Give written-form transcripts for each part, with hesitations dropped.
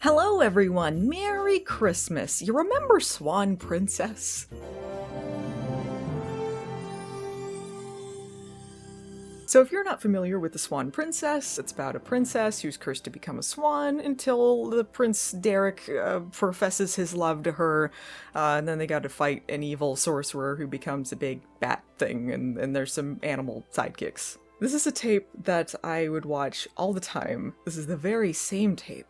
Hello everyone, Merry Christmas! You remember Swan Princess? So if you're not familiar with the Swan Princess, it's about a princess who's cursed to become a swan until the Prince Derek professes his love to her, and then they got to fight an evil sorcerer who becomes a big bat thing, and there's some animal sidekicks. This is a tape that I would watch all the time. This is the very same tape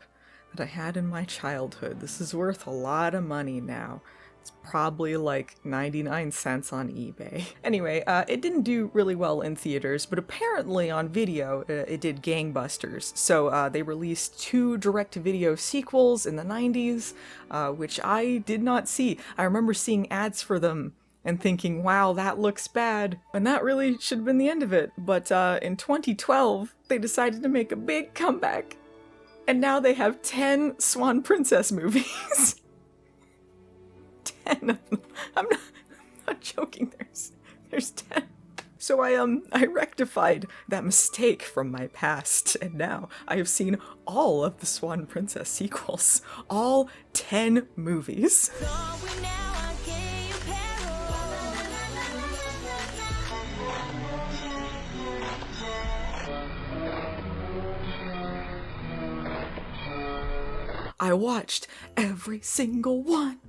that I had in my childhood. This is worth a lot of money now. It's probably like 99 cents on eBay. Anyway, it didn't do really well in theaters, but apparently on video, it did gangbusters. So they released 2 direct-to-video sequels in the 90s, which I did not see. I remember seeing ads for them and thinking, wow, that looks bad. And that really should have been the end of it. But in 2012, they decided to make a big comeback. And now they have 10 Swan Princess movies. 10 of them. I'm not joking, there's 10. So I rectified that mistake from my past, and now I have seen all of the Swan Princess sequels. All 10 movies. I watched every single one.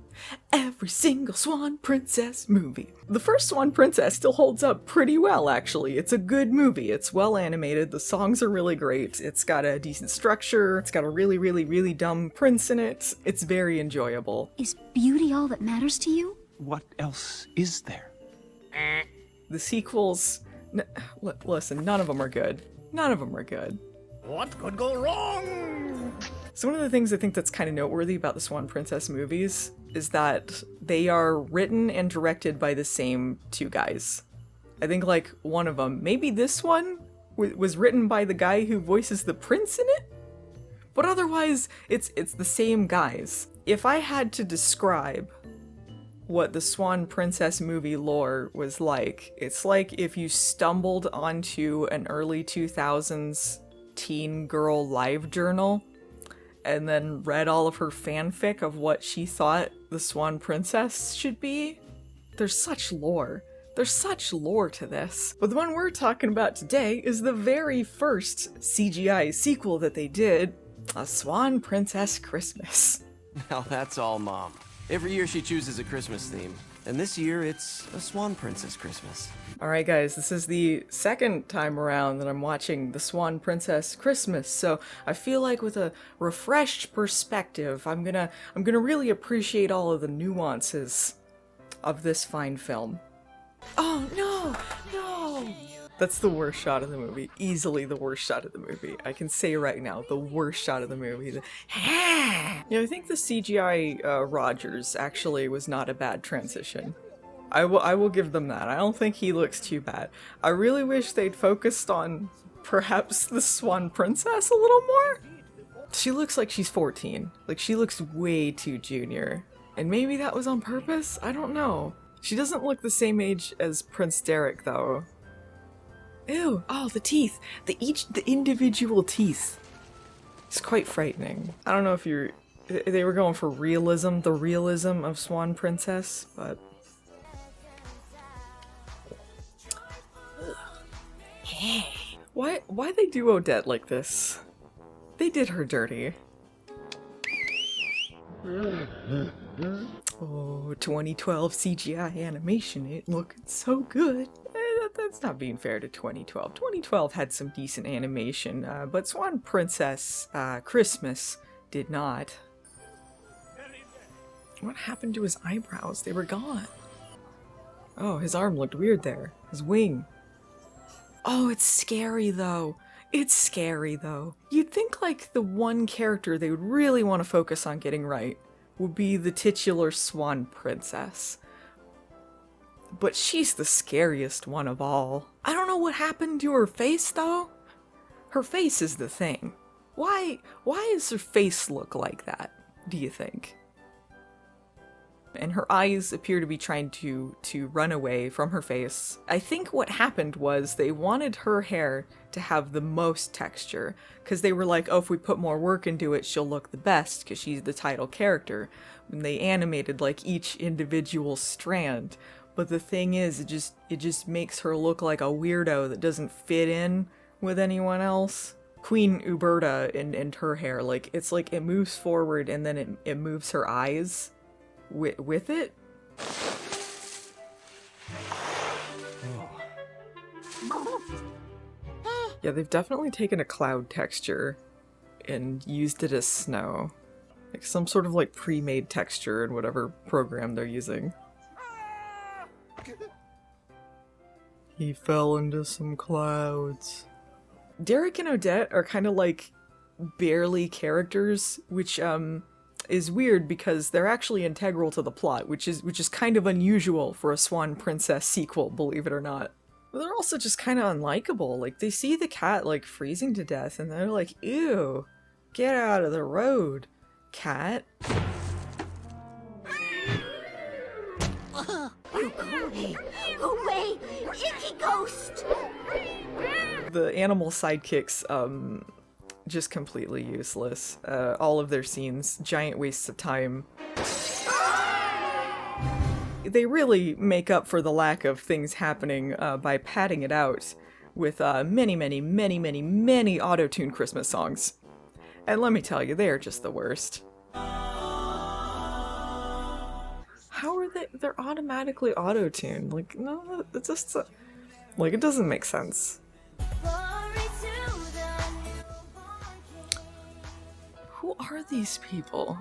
Every single Swan Princess movie. The first Swan Princess still holds up pretty well, actually. It's a good movie. It's well animated. The songs are really great. It's got a decent structure. It's got a really, really, really dumb prince in it. It's very enjoyable. Is beauty all that matters to you? What else is there? The sequels... listen, none of them are good. None of them are good. What could go wrong? So one of the things I think that's kind of noteworthy about the Swan Princess movies is that they are written and directed by the same 2 guys. I think like one of them, maybe this one, was written by the guy who voices the prince in it? But otherwise, it's the same guys. If I had to describe what the Swan Princess movie lore was like, it's like if you stumbled onto an early 2000s teen girl live journal and then read all of her fanfic of what she thought the Swan Princess should be. There's such lore. There's such lore to this. But the one we're talking about today is the very first CGI sequel that they did, A Swan Princess Christmas. Now that's all Mom. Every year she chooses a Christmas theme. And this year it's a Swan Princess Christmas. Alright guys, this is the second time around that I'm watching the Swan Princess Christmas, so I feel like with a refreshed perspective, I'm gonna really appreciate all of the nuances of this fine film. Oh no! No! That's the worst shot of the movie. Easily the worst shot of the movie. I can say right now, the worst shot of the movie. I think the CGI Rogers actually was not a bad transition. I will give them that. I don't think he looks too bad. I really wish they'd focused on perhaps the Swan Princess a little more. She looks like she's 14. Like, she looks way too junior. And maybe that was on purpose? I don't know. She doesn't look the same age as Prince Derek, though. Ew! Oh, the teeth! The individual teeth. It's quite frightening. I don't know if they were going for realism, the realism of Swan Princess, but... Why they do Odette like this? They did her dirty. Oh, 2012 CGI animation, it looked so good. That's not being fair to 2012. 2012 had some decent animation, but Swan Princess Christmas did not. What happened to his eyebrows? They were gone. Oh, his arm looked weird there. His wing. Oh, it's scary though. It's scary though. You'd think like the one character they would really want to focus on getting right would be the titular Swan Princess. But she's the scariest one of all. I don't know what happened to her face though. Her face is the thing. Why does her face look like that, do you think? and her eyes appear to be trying to run away from her face. I think what happened was they wanted her hair to have the most texture, because they were like, oh, if we put more work into it, she'll look the best, because she's the title character. And they animated like each individual strand. But the thing is, it just makes her look like a weirdo that doesn't fit in with anyone else. Queen Uberta and her hair, like, it's like it moves forward and then it moves her eyes with it. Yeah, they've definitely taken a cloud texture and used it as snow. Like some sort of like pre-made texture in whatever program they're using. He fell into some clouds. Derek and Odette are kind of like barely characters, which is weird because they're actually integral to the plot, which is kind of unusual for a Swan Princess sequel, believe it or not. But they're also just kind of unlikable. Like, they see the cat like freezing to death and they're like, ew, get out of the road, cat. Go away, icky ghost! The animal sidekicks, just completely useless. All of their scenes, giant wastes of time. They really make up for the lack of things happening by padding it out with many auto-tune Christmas songs. And let me tell you, they are just the worst. How are they? They're automatically auto-tuned. Like, no, it's just... like, it doesn't make sense. Who are these people?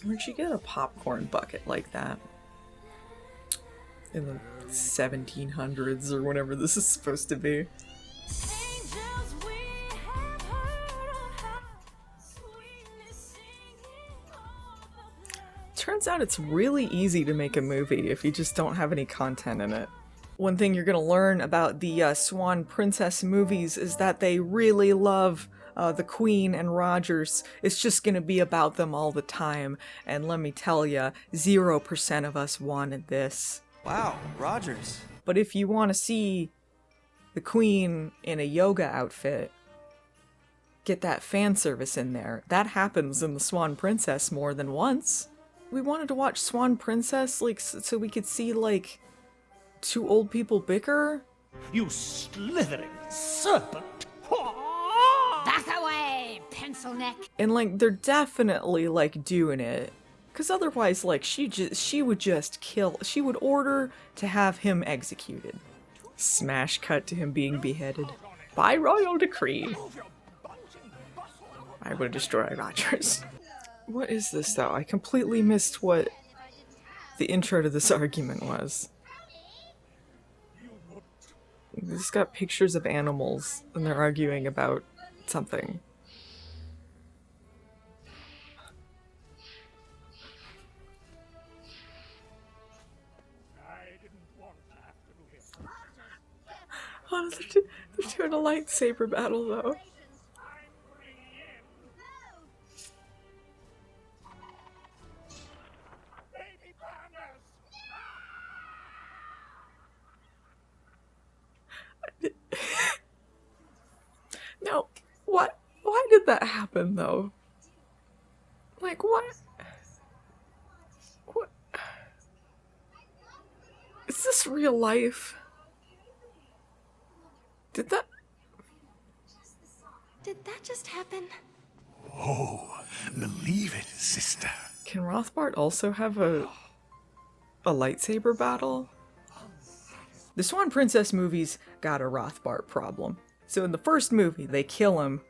Where'd you get a popcorn bucket like that? In the 1700s or whenever this is supposed to be. Turns out it's really easy to make a movie if you just don't have any content in it. One thing you're gonna learn about the Swan Princess movies is that they really love the Queen and Rogers. It's just gonna be about them all the time, and let me tell ya, 0% of us wanted this. Wow, Rogers. But if you want to see the Queen in a yoga outfit, get that fan service in there. That happens in the Swan Princess more than once. We wanted to watch Swan Princess, like, so we could see, like, two old people bicker? You slithering serpent! Back away, pencil neck! And, like, they're definitely, like, doing it. Because otherwise, like, she would just kill, she would order to have him executed. Smash cut to him being beheaded. By royal decree. I would destroy Rogers. What is this, though? I completely missed what the intro to this argument was. This got pictures of animals, and they're arguing about something. Oh, they're doing a lightsaber battle, though. No, what? Why did that happen, though? Like, what? What? Is this real life? Did that just happen? Oh, believe it, sister. Can Rothbart also have a lightsaber battle? The Swan Princess movies got a Rothbart problem. So in the first movie, they kill him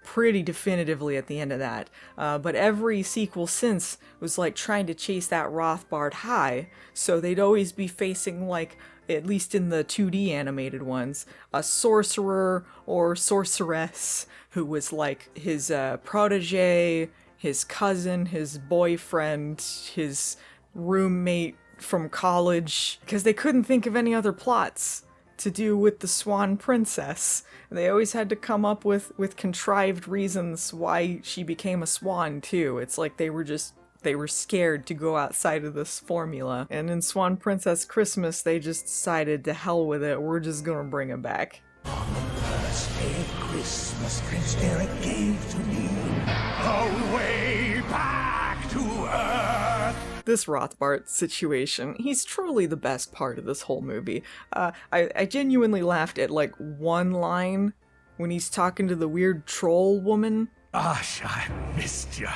pretty definitively at the end of that. But every sequel since was like trying to chase that Rothbart high. So they'd always be facing, like, at least in the 2D animated ones, a sorcerer or sorceress who was like his protege, his cousin, his boyfriend, his roommate from college, because they couldn't think of any other plots. to do with the Swan Princess. They always had to come up with contrived reasons why she became a swan, too. It's like they were scared to go outside of this formula. And in Swan Princess Christmas, they just decided to hell with it. We're just gonna bring it back. On the first day of Christmas, Prince Derek gave to me a way back to Earth. This Rothbart situation, he's truly the best part of this whole movie. I genuinely laughed at like one line when he's talking to the weird troll woman. Gosh, I missed ya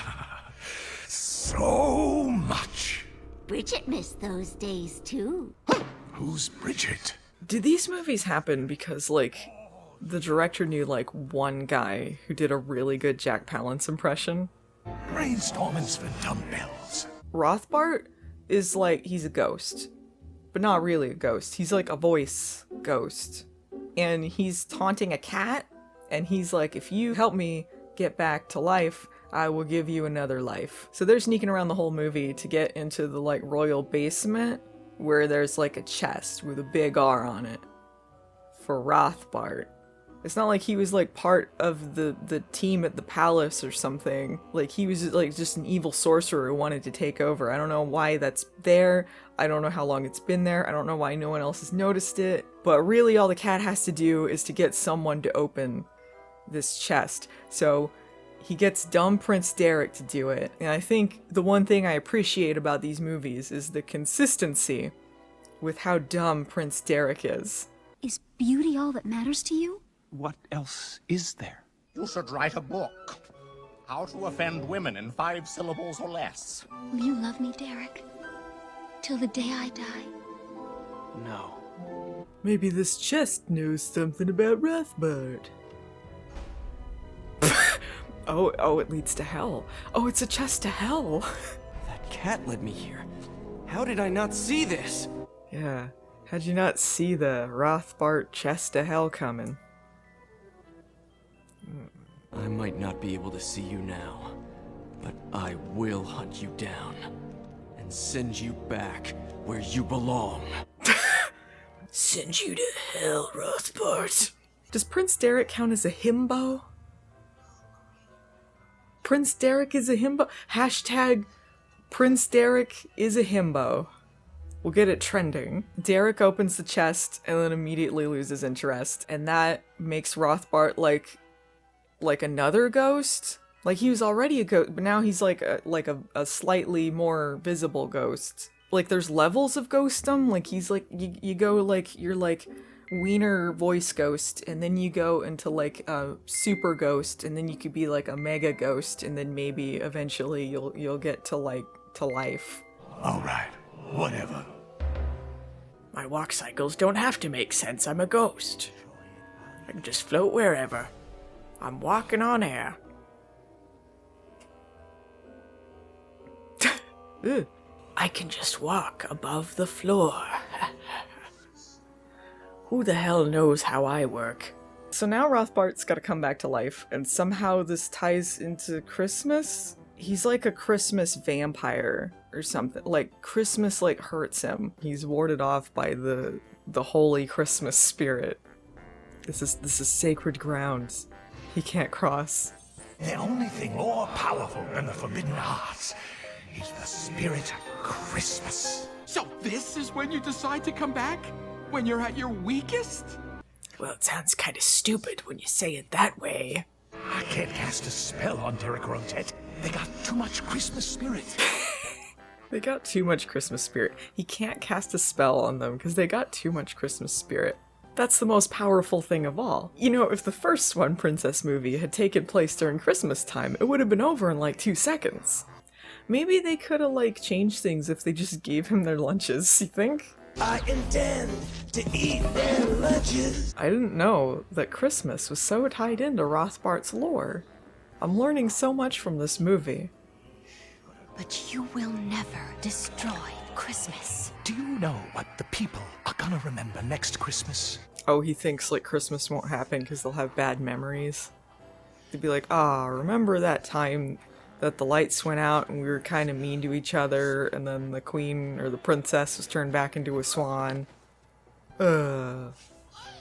so much. Bridget missed those days, too. Who's Bridget? Did these movies happen because, like, the director knew, like, one guy who did a really good Jack Palance impression? Brainstorming's for dumbbells. Rothbart is, like, he's a ghost. But not really a ghost. He's, like, a voice ghost. And he's taunting a cat, and he's like, if you help me get back to life, I will give you another life. So they're sneaking around the whole movie to get into the, like, royal basement, where there's like a chest with a big R on it for Rothbart. It's not like he was like part of the team at the palace or something. Like he was like just an evil sorcerer who wanted to take over. I don't know why that's there. I don't know how long it's been there. I don't know why no one else has noticed it. But really all the cat has to do is to get someone to open this chest. So he gets dumb Prince Derek to do it. And I think the one thing I appreciate about these movies is the consistency with how dumb Prince Derek is. Is beauty all that matters to you? What else is there? You should write a book. How to offend women in 5 syllables or less. Will you love me, Derek? Till the day I die? No. Maybe this chest knows something about Rothbart. Oh, it leads to hell. Oh, it's a chest to hell. That cat led me here. How did I not see this? Yeah, how'd you not see the Rothbart chest to hell coming? I might not be able to see you now, but I will hunt you down and send you back where you belong. Send you to hell, Rothbart. Does Prince Derek count as a himbo? Prince Derek is a himbo? Hashtag Prince Derek is a himbo. We'll get it trending. Derek opens the chest and then immediately loses interest. And that makes Rothbart like another ghost? Like he was already a ghost, but now he's like a slightly more visible ghost. Like there's levels of ghostum. Like he's like, you go like, you're like wiener voice ghost, and then you go into like a super ghost, and then you could be like a mega ghost, and then maybe eventually you'll get to like to life. All right, whatever. My walk cycles don't have to make sense. I'm a ghost. I can just float wherever. I'm walking on air. I can just walk above the floor. Who the hell knows how I work? So now Rothbart's got to come back to life, and somehow this ties into Christmas? He's like a Christmas vampire or something. Like Christmas like hurts him. He's warded off by the holy Christmas spirit. This is sacred ground. He can't cross. The only thing more powerful than the Forbidden Arts is the spirit of Christmas. So this is when you decide to come back? When you're at your weakest? Well, it sounds kind of stupid when you say it that way. I can't cast a spell on Derek or Odette. They got too much Christmas spirit. They got too much Christmas spirit. He can't cast a spell on them because they got too much Christmas spirit. That's the most powerful thing of all. You know, if the first Swan Princess movie had taken place during Christmas time, it would have been over in like 2 seconds. Maybe they could have like changed things if they just gave him their lunches, you think? I intend to eat their lunches. I didn't know that Christmas was so tied into Rothbart's lore. I'm learning so much from this movie. But you will never destroy Christmas. Do you know what the people are gonna remember next Christmas? Oh, he thinks like Christmas won't happen because they'll have bad memories. They'd be like, remember that time that the lights went out and we were kind of mean to each other, and then the queen or the princess was turned back into a swan.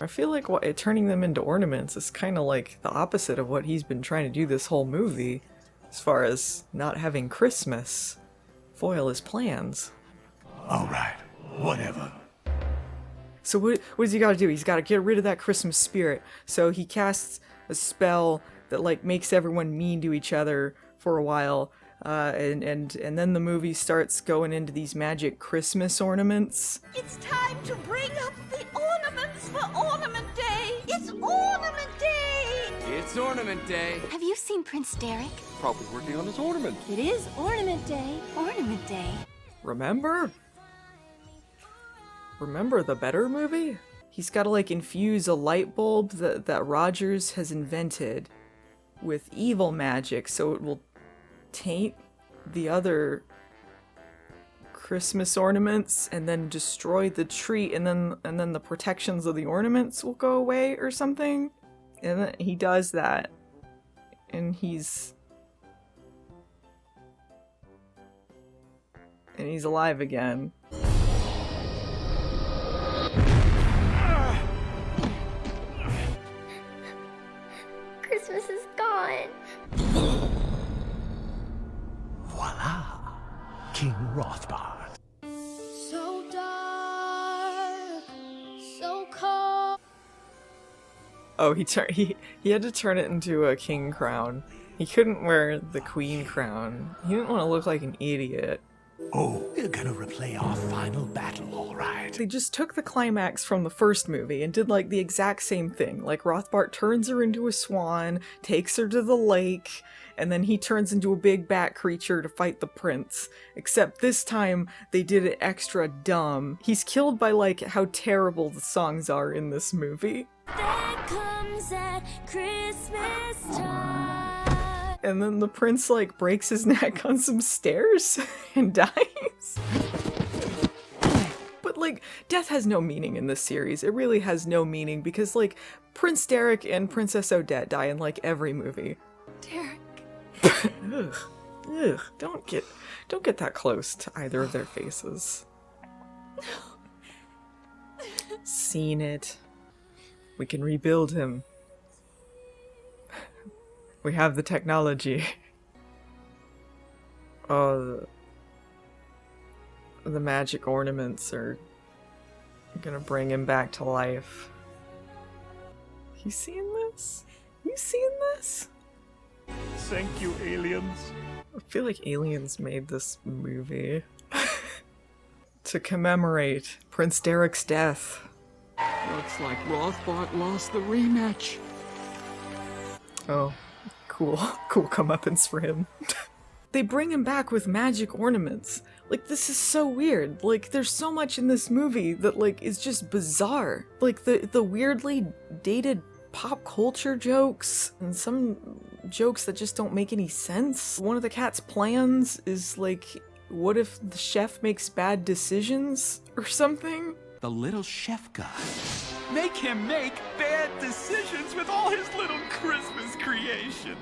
I feel like turning them into ornaments is kind of like the opposite of what he's been trying to do this whole movie, as far as not having Christmas foil his plans. All right, whatever. So what does he gotta do? He's gotta get rid of that Christmas spirit. So he casts a spell that like makes everyone mean to each other for a while. And then the movie starts going into these magic Christmas ornaments. It's time to bring up the ornaments for Ornament Day. It's Ornament Day. It's Ornament Day. Have you seen Prince Derek? Probably working on his ornament. It is Ornament Day. Ornament Day. Remember? Remember the Better movie? He's gotta like infuse a light bulb that Rogers has invented with evil magic so it will taint the other Christmas ornaments and then destroy the tree, and then the protections of the ornaments will go away or something. And then he does that, and he's alive again. Christmas is gone. Voila! King Rothbart. So dark, so cold. Oh, he had to turn it into a king crown. He couldn't wear the queen crown. He didn't want to look like an idiot. Oh, we're gonna replay our final battle, all right. They just took the climax from the first movie and did like the exact same thing. Like Rothbart turns her into a swan, takes her to the lake, and then he turns into a big bat creature to fight the prince. Except this time they did it extra dumb. He's killed by like how terrible the songs are in this movie. That comes at Christmas time. And then the prince like breaks his neck on some stairs and dies. But like, death has no meaning in this series. It really has no meaning because like Prince Derek and Princess Odette die in like every movie. Derek. Ugh. Ugh. Don't get that close to either of their faces. Seen it. We can rebuild him. We have the technology. Oh, the magic ornaments are gonna bring him back to life. You seen this? You seen this? Thank you, aliens. I feel like aliens made this movie to commemorate Prince Derek's death. Looks like Rothbart lost the rematch. Oh, cool. Cool comeuppance for him. They bring him back with magic ornaments. Like, this is so weird. Like, there's so much in this movie that, like, is just bizarre. Like, the weirdly dated pop culture jokes, and some jokes that just don't make any sense. One of the cat's plans is, like, what if the chef makes bad decisions or something? The little chef guy. Make him make bad decisions with all his little Christmas creations.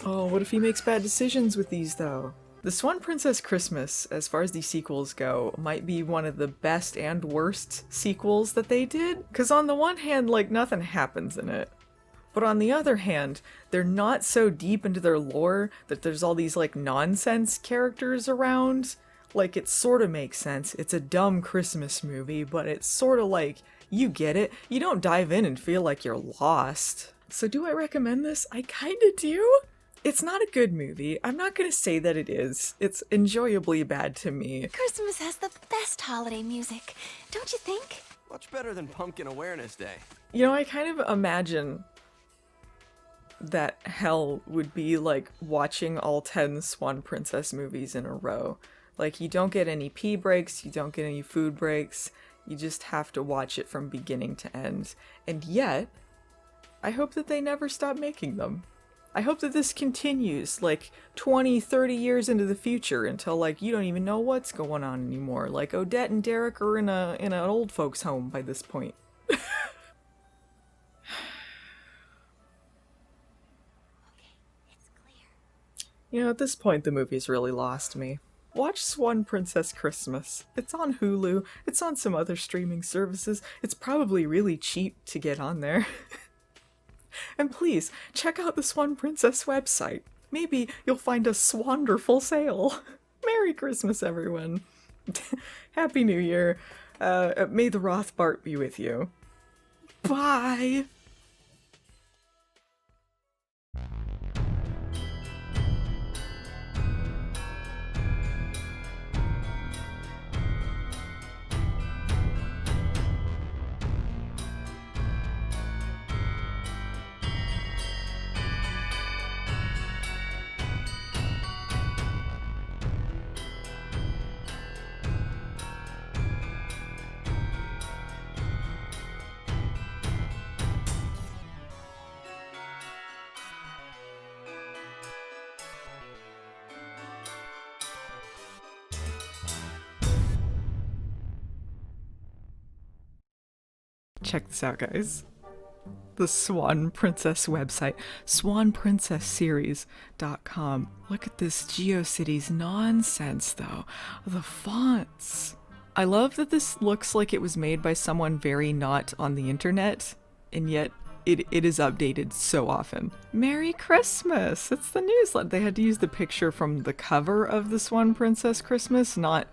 Oh, what if he makes bad decisions with these, though? The Swan Princess Christmas, as far as these sequels go, might be one of the best and worst sequels that they did. Because on the one hand, like, nothing happens in it. But on the other hand, they're not so deep into their lore that there's all these, like, nonsense characters around. Like, it sort of makes sense. It's a dumb Christmas movie, but it's sort of like, you get it. You don't dive in and feel like you're lost. So do I recommend this? I kinda do. It's not a good movie. I'm not gonna say that it is. It's enjoyably bad to me. Christmas has the best holiday music, don't you think? Much better than Pumpkin Awareness Day. You know, I kind of imagine that hell would be like watching all 10 Swan Princess movies in a row. Like, you don't get any pee breaks, you don't get any food breaks, you just have to watch it from beginning to end. And yet, I hope that they never stop making them. I hope that this continues, like, 20, 30 years into the future until, like, you don't even know what's going on anymore. Like, Odette and Derek are in an old folks' home by this point. You know, at this point, the movie's really lost me. Watch Swan Princess Christmas. It's on Hulu. It's on some other streaming services. It's probably really cheap to get on there. And please, check out the Swan Princess website. Maybe you'll find a swanderful sale. Merry Christmas, everyone. Happy New Year. May the Rothbart be with you. Bye! Check this out, guys. The Swan Princess website, swanprincessseries.com. Look at this GeoCities nonsense, though. The fonts. I love that this looks like it was made by someone very not on the internet, and yet it is updated so often. Merry Christmas! It's the newsletter. They had to use the picture from the cover of the Swan Princess Christmas, not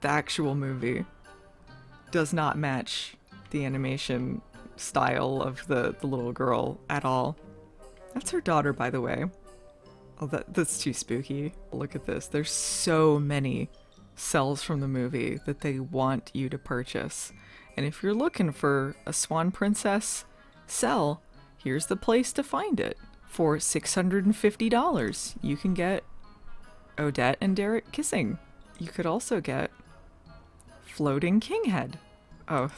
the actual movie. Does not match the animation style of the little girl at all. That's her daughter, by the way. Oh, that's too spooky. Look at this. There's so many cells from the movie that they want you to purchase. And if you're looking for a Swan Princess cell, here's the place to find it. For $650, you can get Odette and Derek kissing. You could also get Floating King Head. Oh,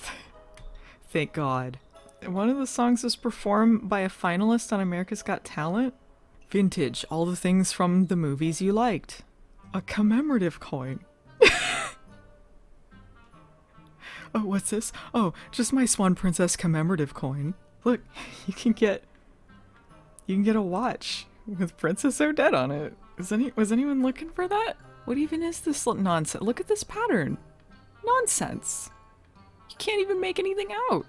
thank God. One of the songs was performed by a finalist on America's Got Talent. Vintage, all the things from the movies you liked. A commemorative coin. Oh, what's this? Oh, just my Swan Princess commemorative coin. Look, you can get a watch with Princess Odette on it. Was anyone looking for that? What even is this nonsense? Look at this pattern. Nonsense. You can't even make anything out.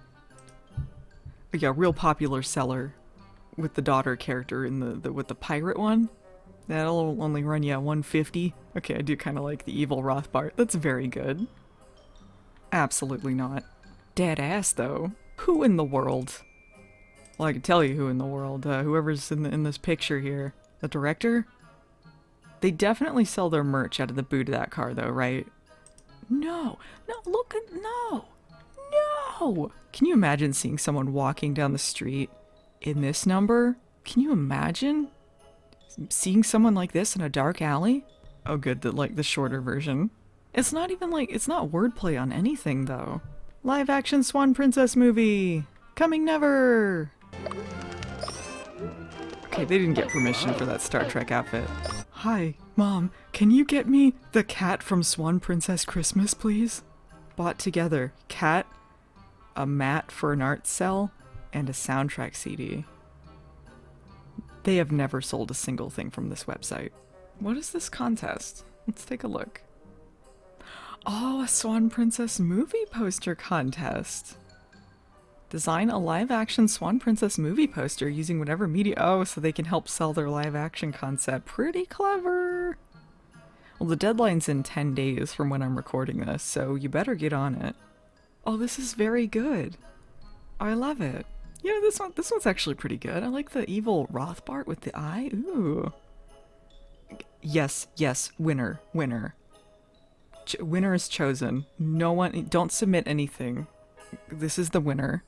But yeah, real popular seller with the daughter character in with the pirate one. That'll only run you at $150. Okay, I do kind of like the evil Rothbart. That's very good. Absolutely not. Dead ass though. Who in the world? Well, I can tell you who in the world. Whoever's in this picture here. The director? They definitely sell their merch out of the boot of that car though, right? No. Look at, no. Can you imagine seeing someone walking down the street in this number? Can you imagine seeing someone like this in a dark alley? Oh good, the shorter version. It's not even it's not wordplay on anything though. Live action Swan Princess movie! Coming never! Okay, they didn't get permission for that Star Trek outfit. Hi, Mom, can you get me the cat from Swan Princess Christmas, please? Bought together. Cat, a mat for an art cell, and a soundtrack CD. They have never sold a single thing from this website. What is this contest? Let's take a look. Oh, a Swan Princess movie poster contest. Design a live-action Swan Princess movie poster using whatever media... Oh, so they can help sell their live-action concept. Pretty clever! Well, the deadline's in 10 days from when I'm recording this, so you better get on it. Oh, this is very good. I love it. You know, this one's actually pretty good. I like the evil Rothbart with the eye. Ooh. Yes, winner. Winner is chosen. No one... Don't submit anything. This is the winner.